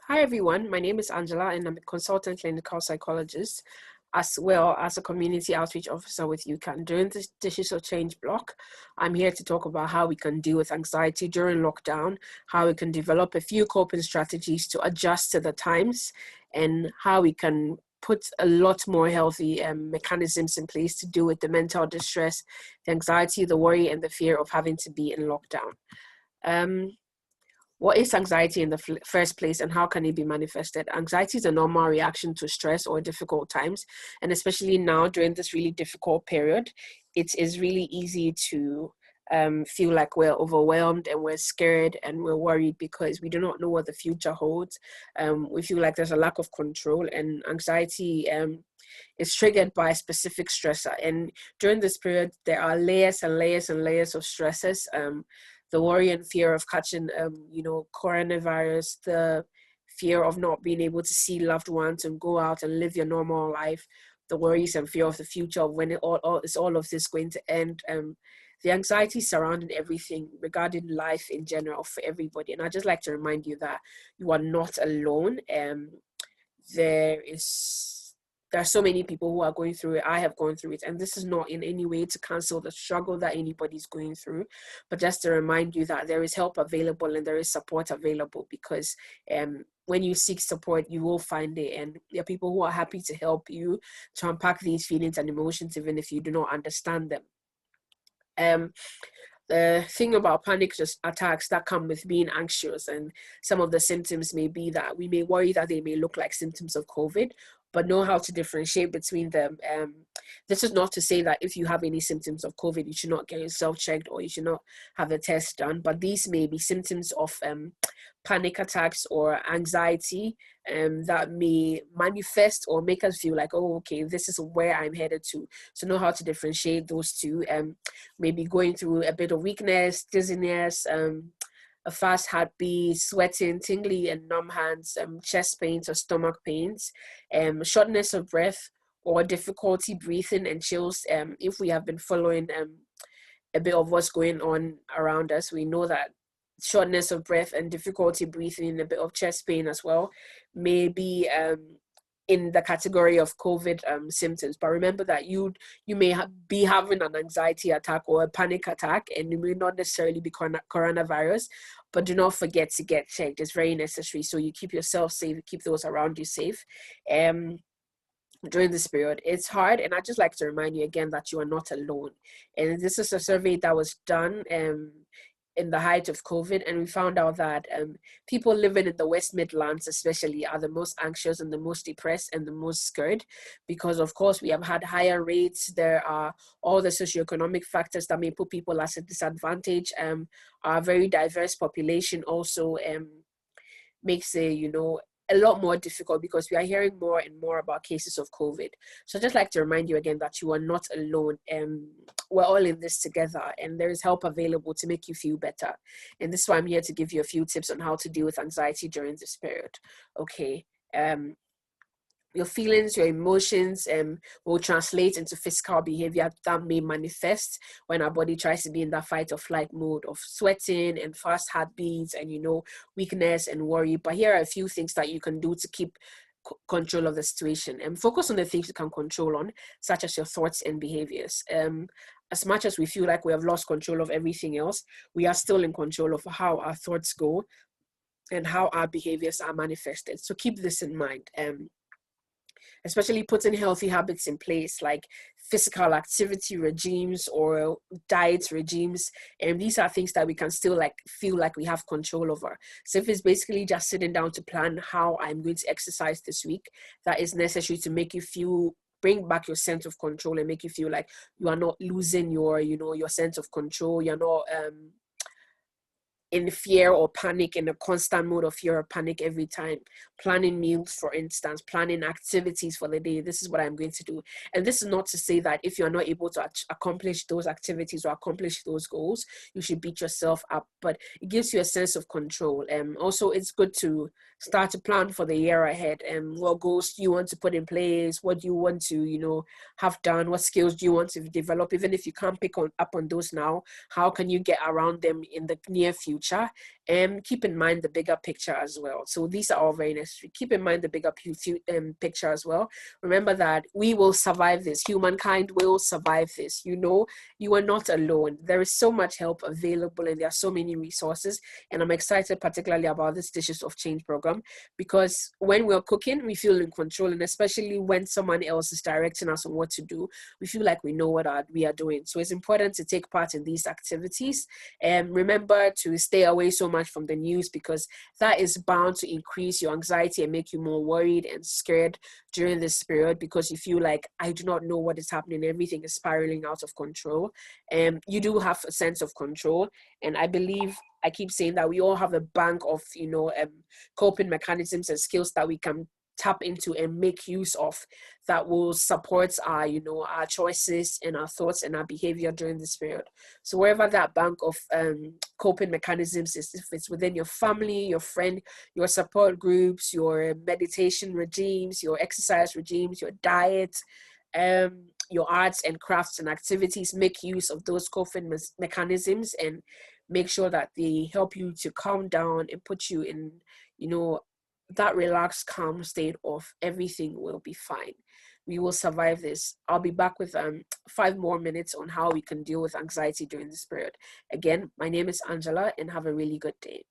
Hi everyone, my name is Angela and I'm a consultant clinical psychologist as well as a community outreach officer with UCAN. During this digital change block, I'm here to talk about how we can deal with anxiety during lockdown, how we can develop a few coping strategies to adjust to the times, and how we can put a lot more healthy mechanisms in place to deal with the mental distress, the anxiety, the worry, and the fear of having to be in lockdown. Um, what is anxiety in the first place and how can it be manifested? Anxiety is a normal reaction to stress or difficult times. And especially now during this really difficult period, it is really easy to feel like we're overwhelmed and we're scared and we're worried because we do not know what the future holds. We feel like there's a lack of control, and anxiety is triggered by a specific stressor. And during this period, there are layers and layers and layers of stresses. The worry and fear of catching, coronavirus, the fear of not being able to see loved ones and go out and live your normal life, the worries and fear of the future of when all of this going to end, the anxiety surrounding everything regarding life in general for everybody. And I just like to remind you that you are not alone. There is there are so many people who are going through it. I have gone through it, and this is not in any way to cancel the struggle that anybody's going through, but just to remind you that there is help available and there is support available, because when you seek support, you will find it, and there are people who are happy to help you to unpack these feelings and emotions, even if you do not understand them. The thing about panic attacks that come with being anxious, and some of the symptoms may be that we may worry that they may look like symptoms of COVID, but know how to differentiate between them. This is not to say that if you have any symptoms of COVID, you should not get yourself checked or you should not have a test done, but these may be symptoms of panic attacks or anxiety that may manifest or make us feel like, oh, okay, this is where I'm headed to. So know how to differentiate those two. Maybe going through a bit of weakness, dizziness, a fast heartbeat, sweating, tingly and numb hands, chest pains or stomach pains, shortness of breath or difficulty breathing and chills. If we have been following a bit of what's going on around us, we know that shortness of breath and difficulty breathing, a bit of chest pain as well, may be in the category of COVID symptoms. But remember that you may be having an anxiety attack or a panic attack, and it may not necessarily be coronavirus, but do not forget to get checked. It's very necessary, so you keep yourself safe, keep those around you safe. During this period, it's hard, and I just like to remind you again that you are not alone. And this is a survey that was done in the height of COVID, and we found out that people living in the West Midlands especially are the most anxious and the most depressed and the most scared, because of course we have had higher rates. There are all the socioeconomic factors that may put people at a disadvantage. Our very diverse population also makes it, a lot more difficult, because we are hearing more and more about cases of COVID. So I'd just like to remind you again that you are not alone. We're all in this together, and there is help available to make you feel better. And this is why I'm here to give you a few tips on how to deal with anxiety during this period. Okay. Your feelings, your emotions will translate into physical behavior that may manifest when our body tries to be in that fight or flight mode of sweating and fast heartbeats and, weakness and worry. But here are a few things that you can do to keep control of the situation, and focus on the things you can control on, such as your thoughts and behaviors. As much as we feel like we have lost control of everything else, we are still in control of how our thoughts go and how our behaviors are manifested. So keep this in mind. Especially putting healthy habits in place, like physical activity regimes or diet regimes. And these are things that we can still feel like we have control over. So if it's basically just sitting down to plan how I'm going to exercise this week, that is necessary to make you bring back your sense of control and make you feel like you are not losing your sense of control. You're not in fear or panic, in a constant mode of fear or panic every time. Planning meals, for instance, planning activities for the day. This is what I'm going to do. And this is not to say that if you're not able to accomplish those activities or accomplish those goals, you should beat yourself up, but it gives you a sense of control. Also, it's good to start to plan for the year ahead, and what goals do you want to put in place? What do you want to, have done? What skills do you want to develop? Even if you can't pick up on those now, how can you get around them in the near future? keep in mind the bigger picture as well. So these are all very necessary. Keep in mind the bigger picture as well. Remember that we will survive this. Humankind will survive this. You know, you are not alone. There is so much help available, and there are so many resources. And I'm excited particularly about this Dishes of Change program, because when we're cooking, we feel in control, and especially when someone else is directing us on what to do, we feel like we know what we are doing. So it's important to take part in these activities, and remember to stay away so much from the news, because that is bound to increase your anxiety and make you more worried and scared during this period, because you feel like, I do not know what is happening, everything is spiraling out of control. And you do have a sense of control, and I believe, I keep saying that we all have a bank of coping mechanisms and skills that we can tap into and make use of, that will support our our choices and our thoughts and our behavior during this period. So wherever that bank of coping mechanisms is, if it's within your family, your friend, your support groups, your meditation regimes, your exercise regimes, your diet, your arts and crafts and activities, make use of those coping mechanisms, and make sure that they help you to calm down and put you in that relaxed, calm state of everything will be fine. We will survive this. I'll be back with 5 more minutes on how we can deal with anxiety during this period. Again, my name is Angela, and have a really good day.